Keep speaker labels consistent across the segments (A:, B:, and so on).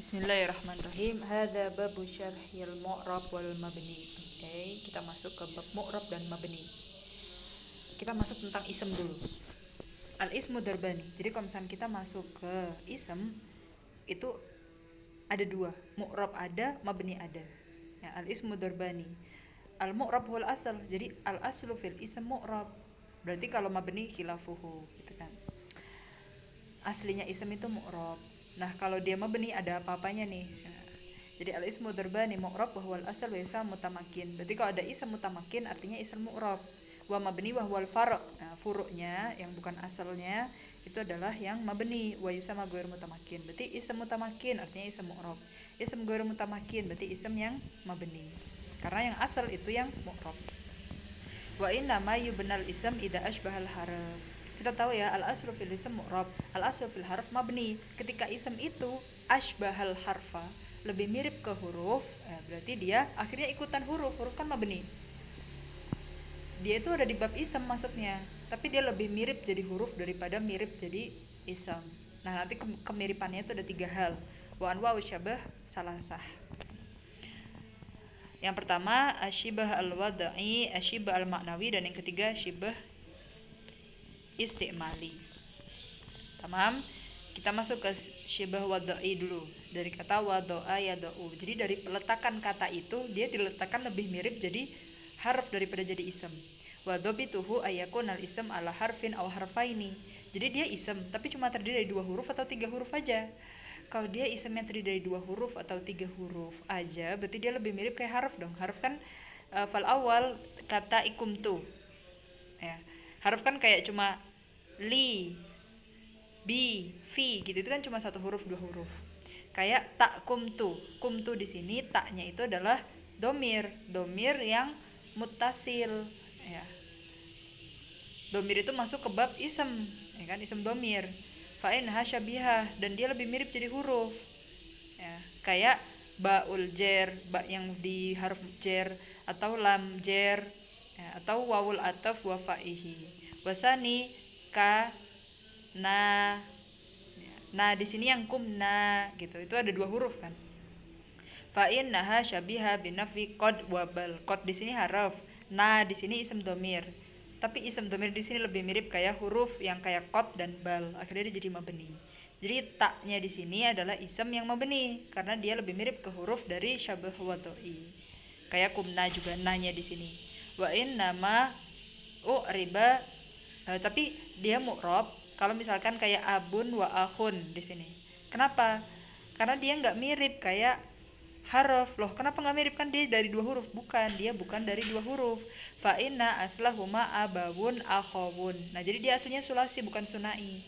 A: Bismillahirrahmanirrahim. Hadza babu syarhil mu'rab wal mabni. Oke, kita masuk ke bab mu'rab dan mabni. Kita masuk tentang ism dulu. Al ismu darbani. Jadi kalau misalnya kita masuk ke ism itu ada dua, mu'rab ada, mabni ada. Ya, al ismu darbani. Al mu'rab wal asal. Jadi al aslu fil ism mu'rab. Berarti kalau mabni khilafuhu gitu kan. Aslinya ism itu mu'rab. Nah, kalau dia mabni ada apa-apanya nih. Nah, jadi al ismu darbani mu'rab wa huwal asal wa ism mutamakin. Berarti kalau ada ism mutamakin artinya ism mu'rab. Wa mabni wa huwal far'. Nah, furu'nya yang bukan asalnya itu adalah yang mabni wa yusama ghair mutamakin. Berarti ism mutamakin artinya ism mu'rab. Ism ghair mutamakin berarti ism yang mabni. Karena yang asal itu yang mu'rab. Wa inna ma yubnal ism idza asbahal harf. Kita tahu ya, al aslu fil ism mu'rab, al aslu fil harf mabni. Ketika ism itu asbahal harfa, lebih mirip ke huruf, berarti dia akhirnya ikutan huruf. Huruf kan mabni. Dia itu ada di bab ism masuknya, tapi dia lebih mirip jadi huruf daripada mirip jadi ism. Nah, nanti kemiripannya itu ada tiga hal. Wa anwa syabah salasah. Yang pertama asyibah al-wadai, asyibah al-maknawi, dan yang ketiga asyibah istimali. Tamam. Kita masuk ke syibah wadai dulu. Dari kata wadoa yadau. Jadi dari peletakan kata itu dia diletakkan lebih mirip jadi harf daripada jadi ism. Wadobituhu ayakun al ism ala harfin aw harfaini. Jadi dia ism tapi cuma terdiri dari dua huruf atau tiga huruf aja. Kalau dia ism yang terdiri dari dua huruf atau tiga huruf aja, berarti dia lebih mirip kayak harf dong. Harf kan fal awal kata ikumtu. Ya. Harf kan kayak cuma li, bi, fi gitu, itu kan cuma satu huruf dua huruf. Kayak tak kumtu di sini taknya itu adalah domir yang muttasil. Ya. Domir itu masuk ke bab ism, ya kan, ism domir. Fa'inha syabihah, dan dia lebih mirip jadi huruf. Ya, kayak baul jer, ba yang di harf jer, atau lam jer, ya, atau wawul ataf wa fa'ihi. Wasani ka na. Nah, di sini yang kumna gitu. Itu ada dua huruf kan. Fa'innaha syabiha binafi qad wa bal. Qad di sini harf. Nah, di sini ism domir. Tapi ism domir di sini lebih mirip kayak huruf yang kayak qad dan bal. Akhirnya dia jadi mabni. Jadi taknya di sini adalah ism yang mabni karena dia lebih mirip ke huruf dari syabah wadoi. Kayak kumna juga nanya di sini. Wa in nama riba, tapi dia mu'rab kalau misalkan kayak abun wa akhun di sini. Kenapa? Karena dia nggak mirip kayak harf. Loh, kenapa nggak mirip? Kan dia dari dua huruf. Bukan, dia bukan dari dua huruf. Fa inna aslahuma abawun akhawun. Nah, jadi dia aslinya sulasi bukan sunai.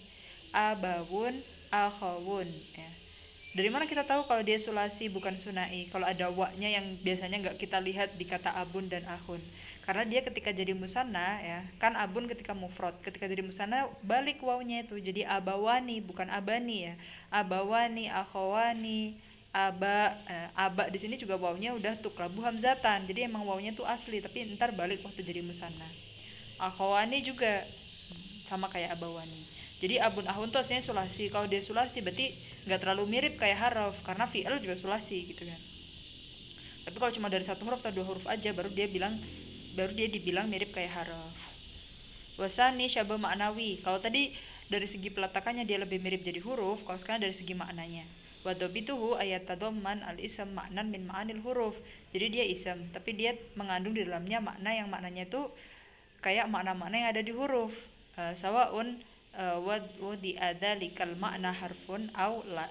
A: Abawun akhawun, ya. Dari mana kita tahu kalau dia sulasi bukan sunai? Kalau ada wa-nya yang biasanya nggak kita lihat di kata abun dan akhun. Karena dia ketika jadi musanna, ya kan, abun ketika mufrad, ketika jadi musanna balik wawnya itu jadi abawani bukan abani, ya. Abawani akhawani aba di sini juga wawnya udah tuklabu hamzatan, jadi emang wawnya tuh asli tapi ntar balik waktu jadi musanna. Akhawani juga sama kayak abawani. Jadi abun ahun tuh aslinya sulasi. Kalau dia sulasi berarti nggak terlalu mirip kayak harf karena fi'il juga sulasi gitu kan. Tapi kalau cuma dari satu huruf atau dua huruf aja baru dia dibilang mirip kayak harf. Wasani syabah maknawi. Kalau tadi dari segi peletakannya dia lebih mirip jadi huruf, kalau sekarang dari segi maknanya. Wadobituhu ayat tadomman al ism maknan min ma'anil huruf. Jadi dia ism, tapi dia mengandung di dalamnya makna yang maknanya itu kayak makna-makna yang ada di huruf. Sawaun wad di ada likal makna harfun au la.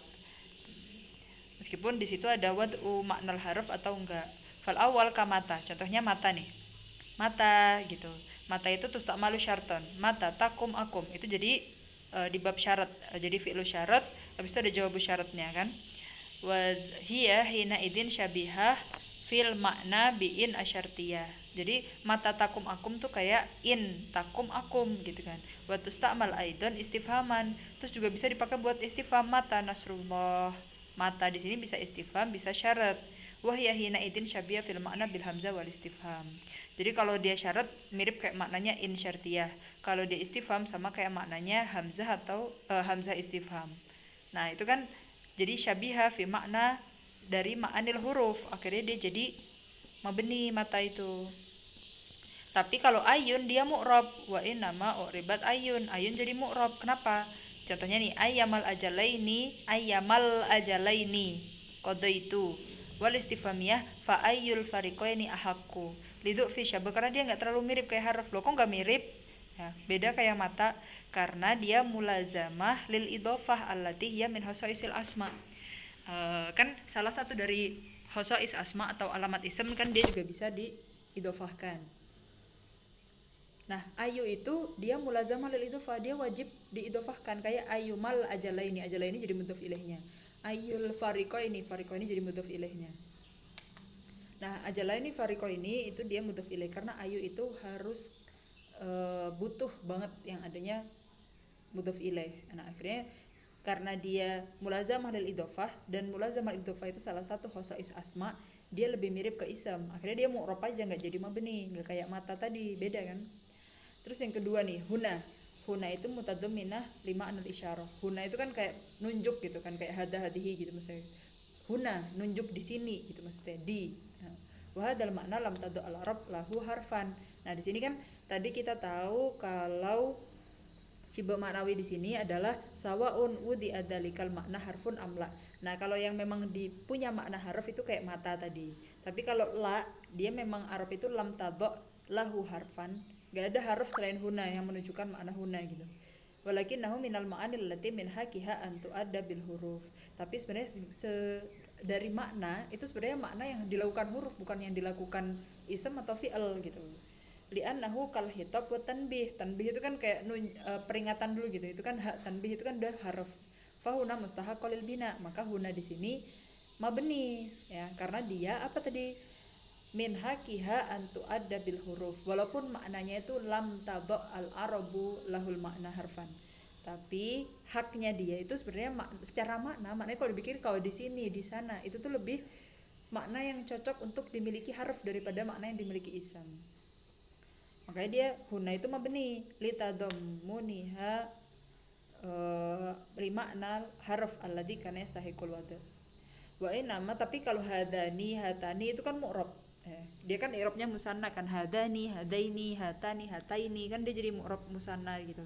A: Meskipun di situ ada wad'u maknal harf atau enggak. Fal awal kamata. Contohnya mata nih. Mata gitu. Mata itu tuh tak malu syarton. Mata takum akum. Itu jadi di bab syarat. Jadi fi'lu syarat, habis itu ada jawabu syaratnya kan. Wa hiya hina idin syabihah fil makna bi'in asyartiyah. Jadi mata takum akum tuh kayak in takum akum gitu kan. Wa tusta'mal aidan istifhaman. Terus juga bisa dipakai buat istifham mata nasrullah. Mata di sini bisa istifham, bisa syarat. Wahya hina idin syabiyah fil makna bil hamzah wal istifham. Jadi kalau dia syarat mirip kayak maknanya in syartiyah. Kalau dia istifham sama kayak maknanya hamzah atau hamzah istifham. Nah, itu kan Jadi syabiha fi makna dari ma'anil huruf, akhirnya dia jadi mabni mata itu. Tapi kalau ayun dia mu'rab, wa nama uribat ayun, ayun jadi mu'rab. Kenapa? Contohnya nih, ayyamal ajalaini qadaitu wal istifhamiyah fa ayyul fariqaini ahakku liduk fi syabah, karena dia nggak terlalu mirip kayak harf. Loh kok nggak mirip ya, beda kayak mata karena dia mulazamah lil idhofah allati hiya min khosaisil asma. Kan salah satu dari khosais asma atau alamat ism kan dia juga bisa diidhofahkan. Nah, ayu itu dia mulazamah lil idhofah, dia wajib diidhofahkan kayak ayyumal ajalaini, ajalaini jadi mudhof ilaihnya. Ayyul fariqaini, fariqaini jadi mudhof ilaihnya. Nah, ajalaini fariqaini itu dia mudhof ilaih karena ayu itu harus butuh banget yang adanya mudhof ilaih. Nah, akhirnya karena dia mulazamah lil idhofah dan mulazamah lil idhofah itu salah satu khosais asma, dia lebih mirip ke ism. Akhirnya dia mu'rab aja, nggak jadi mabni, nggak kayak mata tadi, beda kan. Terus yang kedua nih, huna. Huna itu mutadamminah lima anal isyarah. Huna itu kan kayak nunjuk gitu kan, kayak hada hadihi gitu maksudnya. Huna nunjuk di sini gitu maksudnya, di. Wa hadzal makna lam tadu al arab lahu harfan. Nah, di sini kan tadi kita tahu kalau syibah maknawi di sini adalah sawaun wudi adalikal makna harfun amla. Nah, kalau yang memang punya makna harf itu kayak mata tadi. Tapi kalau la, dia memang arab itu lam tadu lahu harfan. Gak ada harf selain huna yang menunjukkan makna huna gitu. Walakinnahu minal ma'anil lati min haqiha an tu'adda bil huruf. Tapi sebenarnya dari makna itu sebenarnya makna yang dilakukan huruf, bukan yang dilakukan ism atau fi'il gitu. Li'annahu kal hitab wa tanbih. Tanbih itu kan kayak peringatan dulu gitu. Itu kan tanbih itu kan udah harf. Fahuna mustahaqul lil bina. Maka huna di sini mabni ya, karena dia apa tadi? Min hakiha antu ada bil huruf, walaupun maknanya itu lam tado al arabu lahul makna harfan, tapi haknya dia itu sebenarnya secara maknanya kalau dipikir kalau di sini di sana itu tuh lebih makna yang cocok untuk dimiliki harf daripada makna yang dimiliki isam. Makanya dia huna itu mabni litadammuniha limakna harf alladhi kana yastahiqul wada. Wa nama tapi kalau hadani hatani itu kan mu'rab. Dia kan i'rabnya musanna kan, hadani hadaini hatani hataini kan dia jadi mu'rab musanna gitu.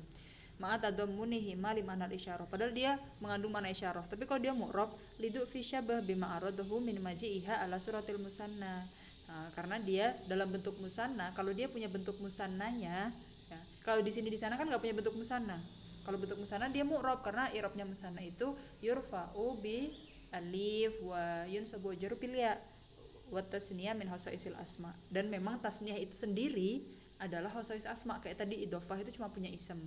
A: Ma'a tadammunihi ma limanal isyarah, padahal dia mengandung makna isyarah. Tapi kalau dia mu'rab lidu fi syabah bima aradahu min maji'iha ala suratil musanna. Nah, karena dia dalam bentuk musanna, kalau dia punya bentuk musannanya ya, kalau di sini di sana kan enggak punya bentuk musanna. Kalau bentuk musanna dia mu'rab karena i'rabnya musanna itu yurfa'u bi alif wa yunsabu jarru bil ya wa tasniyah min khosaisil asma. Dan memang tasniyah itu sendiri adalah khosais asma. Kayak tadi idhofah itu cuma punya ism,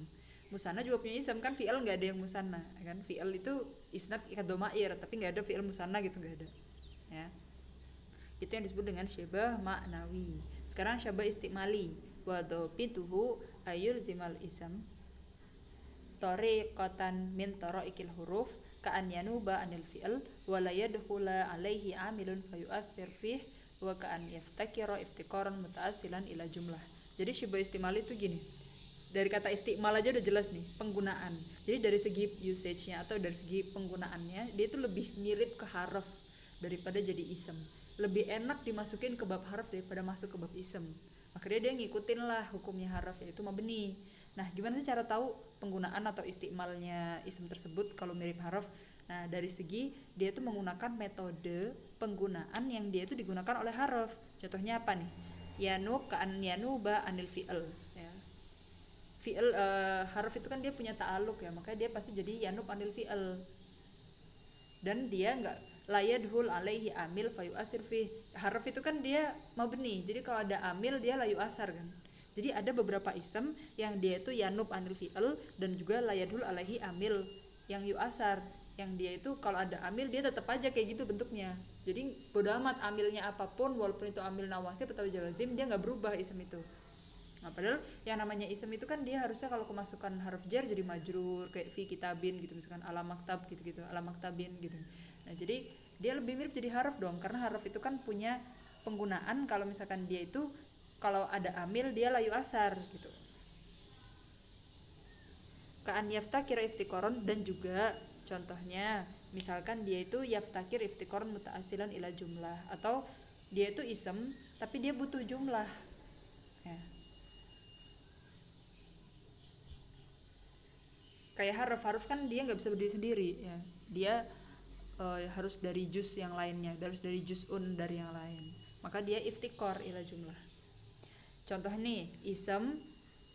A: musanna juga punya ism kan, fi'il nggak ada yang musanna kan, fi'il itu isnad ikat domair tapi nggak ada fi'il musanna gitu, nggak ada ya. Itu yang disebut dengan syabah maknawi. Sekarang syabah istimali, wa dhabituhu ayul zimal ism tariqatan min taraikil huruf ka'an yanuba anil fi'l wa la yadkhula alaihi amilun fayu'athir fih wa ka'an yaftakira iftikaran muta'assilan ila jumlah. Jadi syibah istimali itu gini, dari kata istimal aja udah jelas nih penggunaan. Jadi dari segi usage-nya atau dari segi penggunaannya dia itu lebih mirip ke harf daripada jadi isem. Lebih enak dimasukin ke bab harf daripada masuk ke bab isem. Akhirnya dia ngikutin lah hukumnya harf, yaitu mabni. Nah, gimana sih cara tahu penggunaan atau istimalnya ism tersebut kalau mirip harf? Nah, dari segi dia itu menggunakan metode penggunaan yang dia itu digunakan oleh harf. Contohnya apa nih? Yanub ka'an yanuba anil fi'il ya. Fi'il harf itu kan dia punya ta'aluk ya, makanya dia pasti jadi yanub anil fi'il. Dan dia enggak layadhul alaihi amil fayu asir fi. Harf itu kan dia mabni. Jadi kalau ada amil dia layu asar kan. Jadi ada beberapa ism yang dia itu yanub anil fi'il dan juga layadhul alaihi amil yang yu asar, yang dia itu kalau ada amil dia tetap aja kayak gitu bentuknya. Jadi bodo amat amilnya apapun, walaupun itu amil nawasib atau jawazim, dia nggak berubah ism itu. Nah, padahal yang namanya ism itu kan dia harusnya kalau kemasukan harf jar jadi majrur kayak fi kitabin gitu, misalkan ala maktab gitu-gitu, ala maktabin gitu. Nah, jadi dia lebih mirip jadi harf dong, karena harf itu kan punya penggunaan kalau misalkan dia itu kalau ada amil dia layu asar gitu. Ka'an yaftakira iftikoron, dan juga contohnya Misalkan dia itu yaftakir iftikoran mutaasilan ila jumlah, atau dia itu isem tapi dia butuh jumlah ya. Kayak harf kan dia nggak bisa berdiri sendiri ya, dia harus dari juz yang lainnya, harus dari juz'un dari yang lain, maka dia iftikor ila jumlah. Contoh nih, isem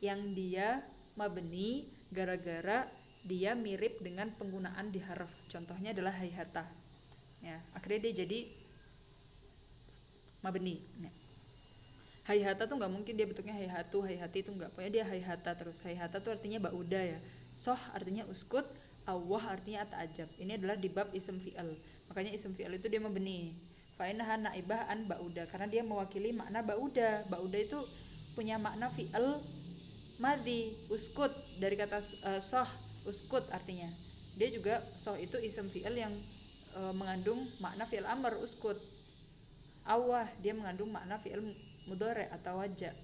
A: yang dia mabni gara-gara dia mirip dengan penggunaan di harf, contohnya adalah hayhata ya, akhirnya dia jadi mabni ya. Hayhata tuh nggak mungkin dia bentuknya hayhatu, hayhati itu nggak, pokoknya dia hayhata terus. Hayhata tuh artinya bauda ya, soh artinya uskut, awah artinya ata'ajab. Ini adalah di bab ism fi'al, makanya ism fi'al itu dia mabni. Fa'inaha naibah an bauda, karena dia mewakili makna bauda. Bauda itu punya makna fi'al madhi, uskut dari kata soh, uskut artinya. Dia juga soh itu ism fi'al yang mengandung makna fi'al amr, uskut. Awah dia mengandung makna fi'al mudhari atau wajah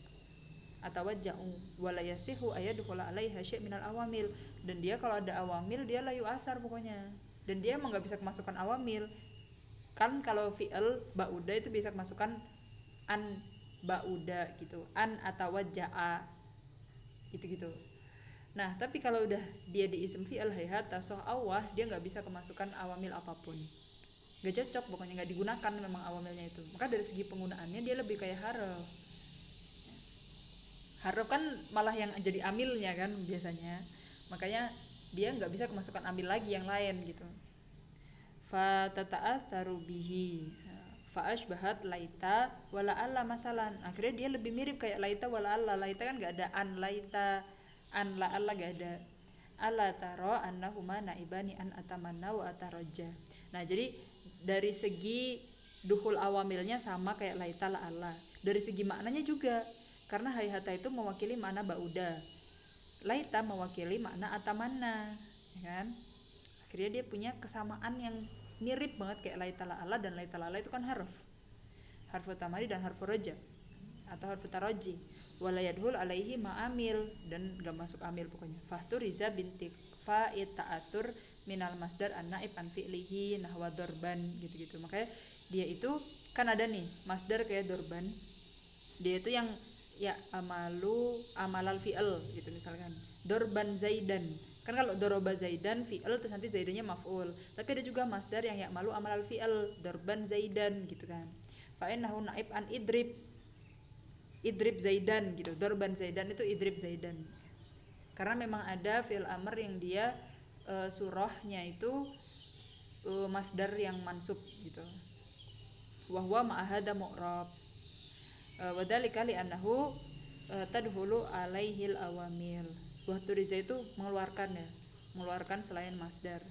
A: atau waja'u, wala yasihu ayadkhula alaiha syai' minal awamil, dan dia kalau ada awamil dia layu asar pokoknya, dan dia emang nggak bisa kemasukan awamil kan. Kalau fi'al ba'uda itu bisa kemasukan an ba'uda gitu, an atau waja'a gitu-gitu. Nah tapi kalau udah dia di ism fi'al hayhata soh awah, dia nggak bisa kemasukan awamil apapun, nggak cocok pokoknya, nggak digunakan memang awamilnya itu. Maka dari segi penggunaannya dia lebih kayak harf. Harf kan malah yang jadi amilnya kan biasanya, makanya dia nggak bisa kemasukan amil lagi yang lain gitu. Fa tata'atsaru bihi fa asbahat laita wala alla masalan, akhirnya dia lebih mirip kayak laita wala alla. Laita kan nggak ada an, laita an la alla nggak ada. Ala taro annahuma naibani an atamanna wa ataraja. Nah jadi dari segi duhul awamilnya sama kayak laita la alla, dari segi maknanya juga, karena hayhata itu mewakili makna bauda, laita mewakili makna atamanna ya kan. Akhirnya dia punya kesamaan yang mirip banget kayak laita la alla, dan laita la alla itu kan harf tamari dan harf roja atau harf taraji. Wala yadhul alaihi ma'amil, dan gak masuk amil pokoknya. Fahturiza binti fa'id ta'atur minal masdar an-naib an fi'lihi nahwa dorban gitu-gitu. Makanya dia itu kan ada nih masdar kayak dorban, dia itu yang ya amalal fi'al gitu, misalkan dorban zaidan kan, kalau doroba zaidan fi'al terus nanti zaidannya maf'ul, tapi ada juga masdar yang ya malu amalal fi'al dorban zaidan gitu kan. Fa'innahu naib an idrib zaidan gitu, dorban zaidan itu idrib zaidan, karena memang ada fi'il amr yang dia surahnya itu masdar yang mansub gitu. Wa huwa ma'ahada mu'rab wa dzalika li annahu tadhulu alaihil awamil. Wa turiza itu mengeluarkan ya, mengeluarkan selain masdar.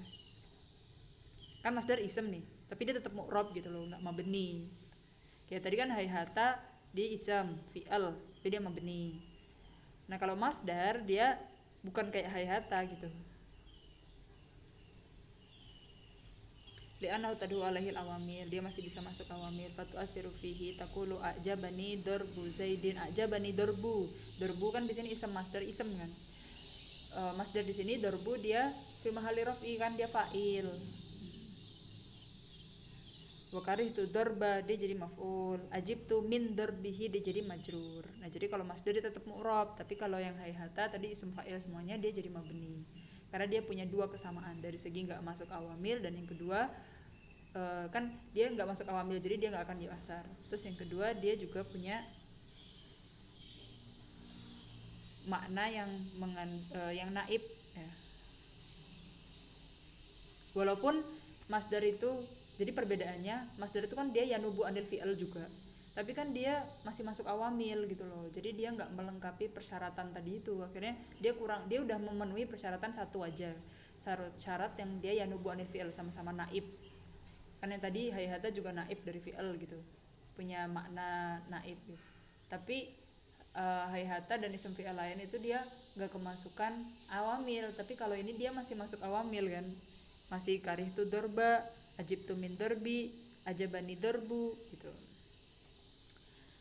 A: Kan masdar isem nih, tapi dia tetap mu'rab gitu loh, enggak mabni. Kayak tadi kan hayhata dia isam fi'al tapi dia mabni. Nah kalau masdar dia bukan kayak hayhata gitu, li'annahu tad'u alaihil awamil, dia masih bisa masuk awamil. Fatu asiru fihi taqulu a'jabani darbu zaidin, a'jabani darbu kan di sini isam masdar isem kan. Masdar di sini darbu dia fi mahalli raf'i kan, dia fa'il. Wa karihtu darba dia jadi maf'ul, ajibtu min darbihi dia jadi majrur. Nah jadi kalau masdar dia tetap mu'rab, tapi kalau yang hayhata tadi ism fa'il semuanya dia jadi mabni, karena dia punya dua kesamaan, dari segi nggak masuk awamil, dan yang kedua kan dia nggak masuk awamil jadi dia nggak akan diasar. Terus yang kedua dia juga punya makna yang yang naib ya. Walaupun masdar itu, jadi perbedaannya masdar itu kan dia yanubu anil fi'al juga, tapi kan dia masih masuk awamil gitu loh, jadi dia nggak melengkapi persyaratan tadi itu. Akhirnya dia dia udah memenuhi persyaratan satu aja, syarat yang dia yanubu anil fi'al, sama-sama naib kan. Yang tadi hayhata juga naib dari fi'al gitu, punya makna naib gitu. Tapi hayhata dan ism fi'al lain itu dia nggak kemasukan awamil, tapi kalau ini dia masih masuk awamil kan, masih karihtu dorba, ajibtu min darbi, ajabani darbu gitu.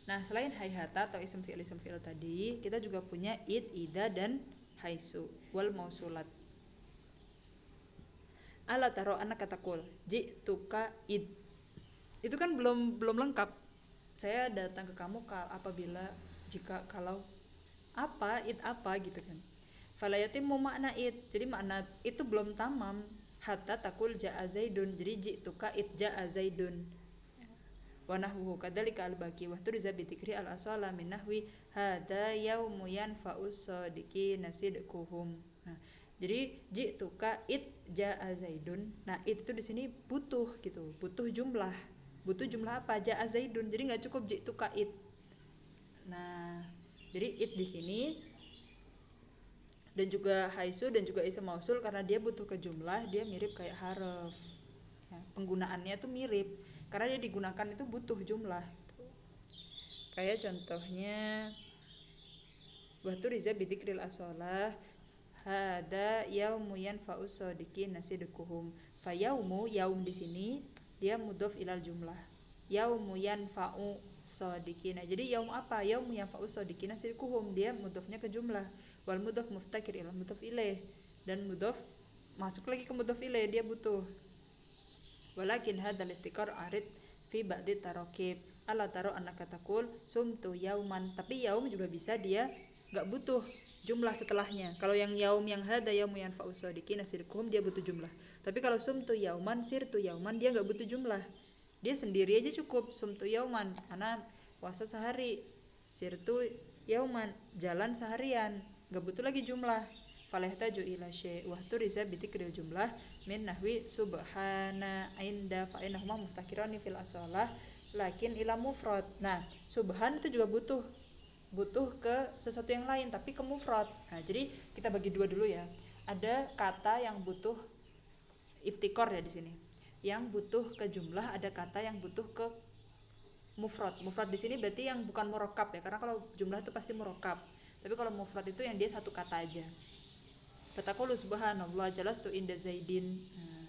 A: Nah selain hayhata atau ism fi'il tadi, kita juga punya id, ida, dan haisu wal mausulat. Ala taro anak katakul ji'tuka id. Itu kan belum lengkap. Saya datang ke kamu apabila jika kalau apa id apa gitu kan. Falayatimmu makna id. Jadi makna itu belum tamam. Hatta takul ja'a zaidun. Jadi ji'tuka id ja'a zaidun. Wa nahwuhu kadzalika al-baqi wa turiza bi dzikri al-asala min nahwi hadza yaumu yanfa'u sadiqina sidquhum. Nah, jadi ji'tuka it ja'a zaidun. Nah, itu di sini butuh gitu, butuh jumlah. Butuh jumlah apa? Ja'a zaidun. Jadi enggak cukup ji'tuka it. Nah, jadi it di sini dan juga haisu dan juga ism mausul karena dia butuh ke jumlah, dia mirip kayak harf. Ya, penggunaannya tuh mirip karena dia digunakan itu butuh jumlah. Kayak contohnya Wahtu riza bidikril asolah hada yaumu yanfa'u sadiqin nasidukuhum. Fa yaumu, yaum di sini dia mudhof ilal jumlah. Yaumu yanfa'u sadiqina. Jadi yaum apa? Yaumu yanfa'u sadiqina nasidukuhum, dia mudhofnya ke jumlah. Wal mudhof muftakir ilal mudhof ilaih, dan mudhof masuk lagi ke mudhof ilaih, dia butuh. Walakin hadal iftikar arid fi ba'di tarakib. Ala taro anak katakul sumtu yauman. Tapi yaum juga bisa dia gak butuh jumlah setelahnya. Kalau yang yaum yang hada yaumu yanfa'u sadiqina sidquhum dia butuh jumlah. Tapi kalau sumtu yauman sirtu yauman dia gak butuh jumlah. Dia sendiri aja cukup sumtu yauman karena puasa sehari. Sirtu yauman jalan seharian, gak butuh lagi jumlah. Falahtaju ila syai' wa turiza bitikril jumlah min nahwi subhana inda fa innahuma muftakirani fil asalah lakin ila mufrad. Nah, subhan itu juga butuh ke sesuatu yang lain tapi ke mufrad. Nah, jadi kita bagi dua dulu ya. Ada kata yang butuh iftikor ya di sini. Yang butuh ke jumlah, ada kata yang butuh ke mufrad. Mufrad di sini berarti yang bukan murakkab ya, karena kalau jumlah itu pasti murakkab. Tapi kalau mufrad itu yang dia satu kata aja. Fataqulu subhanallah jalastu inda zaidin. Nah,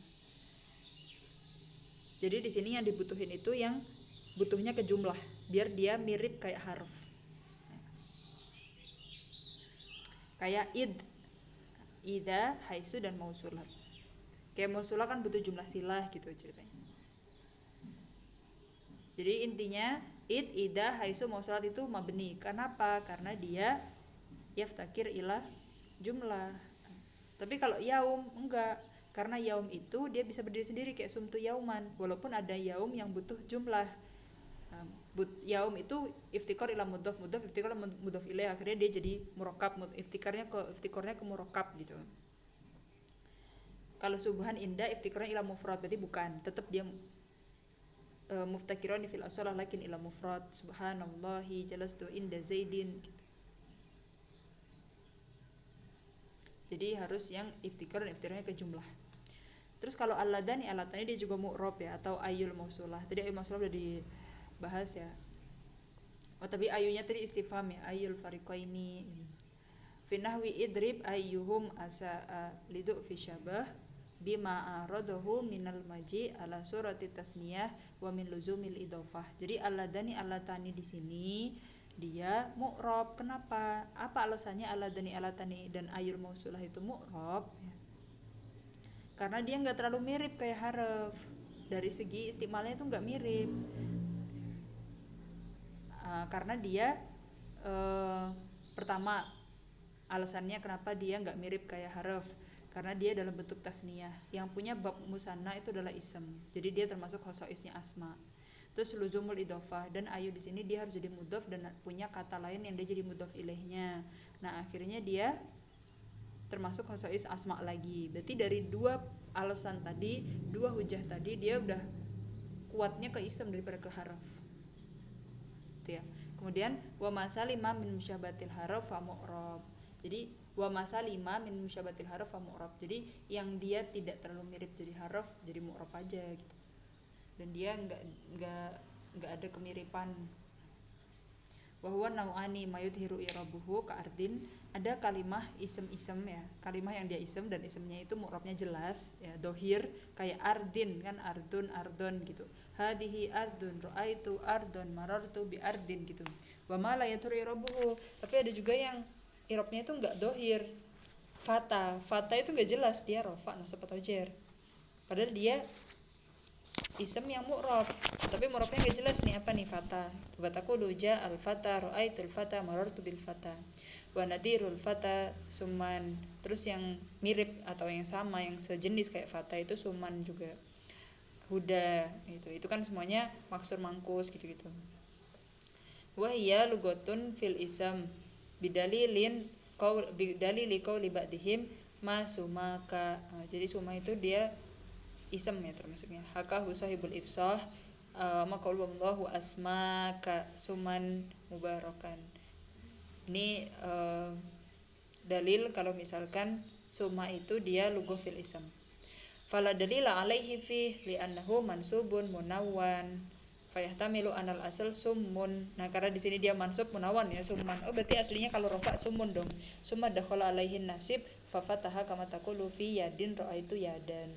A: jadi di sini yang dibutuhin itu yang butuhnya ke jumlah biar dia mirip kayak harf. Kayak id, ida, haisu dan mausulah. Kayak mausulah kan butuh jumlah silah gitu ceritanya. Jadi intinya id, ida, haisu, mausulah itu mabni. Kenapa? Karena dia yaftakir ila jumlah. Tapi kalau yaum enggak, karena yaum itu dia bisa berdiri sendiri kayak sumtu yauman, walaupun ada yaum yang butuh jumlah. Yaum itu iftikar ila mudhof iftikar ila mudhof ilaih, akhirnya dia jadi murakkab, iftikarnya ke murakkab gitu. Kalau subhan inda iftikarnya ila mufrad, berarti bukan, tetap dia muftakirun fil asalah lakin ila mufrad. Subhanallahi jalastu inda zaidin gitu. Jadi harus yang iftikar dan iftikarnya ke jumlah. Terus kalau aladani dia juga mu'rob ya, atau ayul mausulah. Tadi ayul mausulah udah dibahas ya. Oh tapi ayunya tadi istifham ya, ayul fariqaini. Fi nahwi idrib ayyuhum asa'a lidu fi syabah bima aradahu minal maji ala surati tasniyah wa min luzumil idhofah. Jadi aladani di sini dia mu'rob. Kenapa? Apa alasannya alatani dan ayul mausulah itu mu'rob? Karena dia nggak terlalu mirip kayak harf. Dari segi istimalnya itu nggak mirip. Karena dia pertama alasannya kenapa dia nggak mirip kayak harf, karena dia dalam bentuk tasniyah. Yang punya bab musanna itu adalah ism. Jadi dia termasuk khosoisnya asma. Terus luzumul idhofah, dan ayu di sini dia harus jadi mudhof dan punya kata lain yang dia jadi mudhof ilaihnya. Nah, akhirnya dia termasuk khosois asma lagi. Berarti dari dua alasan tadi, dua hujah tadi, dia udah kuatnya ke ism daripada ke harf. Itu ya. Kemudian wa masalima min musyabatil harf fa mu'rab. Jadi wa masalima min musyabatil harf fa mu'rab. Jadi yang dia tidak terlalu mirip jadi harf, jadi mu'rab aja gitu. Dan dia enggak ada kemiripan. Wa huwa nau'ani mayudhiru i'rabuhu ka ardin. Ada kalimah isem ya, kalimah yang dia isem dan isemnya itu mu'rabnya jelas ya, dohir, kayak ardin kan, ardon gitu. Hadihi ardun, ra'aitu ardon, marartu bi ardin gitu. Wa ma la yadhuru i'rabuhu. Tapi ada juga yang i'rabnya itu enggak dohir. Fata itu enggak jelas dia rafa nasab atau jar. padahal dia isem yang mu'rab, tapi mu'rabnya gak jelas nih apa nih fata. Taqulu ja al fata ra'aitul fata marartu bil fata wa nadirul fata suman. Terus yang mirip atau yang sama yang sejenis kayak fata itu suman juga, huda itu kan semuanya maksur mangkus gitu-gitu. Wa hiya lughatun fil isam bidalilin bidalili qauli ba'dihim ma sumaka. Jadi suma itu dia isem ya termasuknya. Hakahu sahibul ifsah maka wallahu asmaka suman mubarakan. Ini dalil kalau misalkan suma itu dia lughah fil ism. Fala dalila alaihi fi li'annahu mansubun munawwan fayahtamilu anal asal summun. Nah, karena di sini dia mansub munawwan ya summan. Oh, berarti aslinya kalau rafa summun dong. Summa dakhala alaihin nasib fa fataha kama taqulu fi yadin ra'aitu yadan.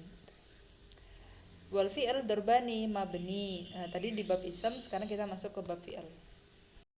A: Wal fi'il darbani mabni. Nah, tadi di bab ism, sekarang kita masuk ke bab fi'il.